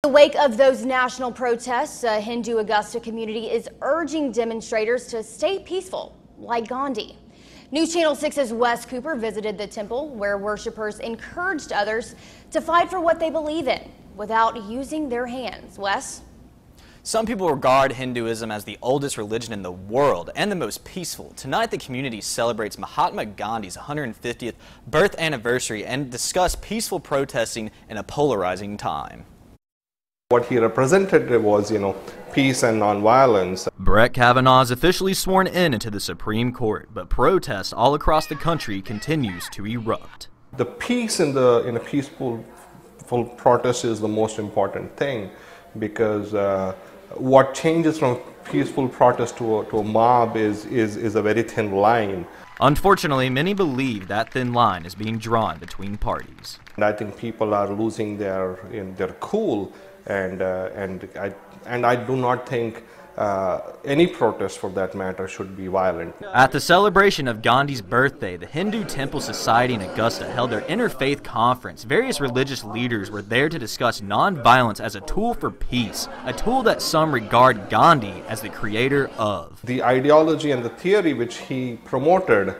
the wake of those national protests, a Hindu Augusta community is urging demonstrators to stay peaceful, like Gandhi. News Channel 6's Wes Cooper visited the temple where worshipers encouraged others to fight for what they believe in without using their hands. Wes? Some people regard Hinduism as the oldest religion in the world and the most peaceful. Tonight, the community celebrates Mahatma Gandhi's 150th birth anniversary and discuss peaceful protesting in a polarizing time. What he represented was, peace and nonviolence. Brett Kavanaugh is officially sworn into the Supreme Court, but protests all across the country continues to erupt. The peace in a peaceful protest is the most important thing, because what changes from peaceful protest to a mob is a very thin line. Unfortunately, many believe that thin line is being drawn between parties. And I think people are losing their cool, and I do not think any protest, for that matter, should be violent. At the celebration of Gandhi's birthday, the Hindu Temple Society in Augusta held their interfaith conference. Various religious leaders were there to discuss nonviolence as a tool for peace, a tool that some regard Gandhi as the creator of. The ideology and the theory which he promoted,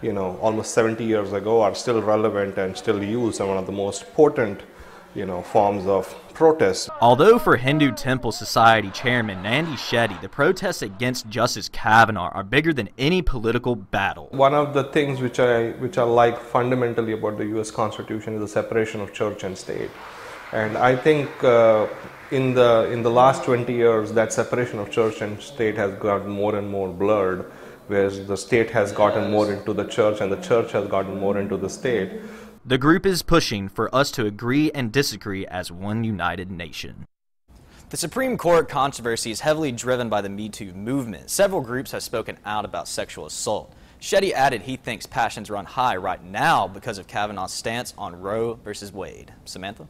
almost 70 years ago, are still relevant and still used, and one of the most potent forms of protest. Although for Hindu Temple Society Chairman Nandi Shetty, the protests against Justice Kavanaugh are bigger than any political battle. One of the things which I like fundamentally about the U.S. Constitution is the separation of church and state. And I think in the last 20 years, that separation of church and state has gotten more and more blurred, whereas the state has gotten more into the church and the church has gotten more into the state. The group is pushing for us to agree and disagree as one united nation. The Supreme Court controversy is heavily driven by the Me Too movement. Several groups have spoken out about sexual assault. Shetty added he thinks passions run high right now because of Kavanaugh's stance on Roe versus Wade. Samantha?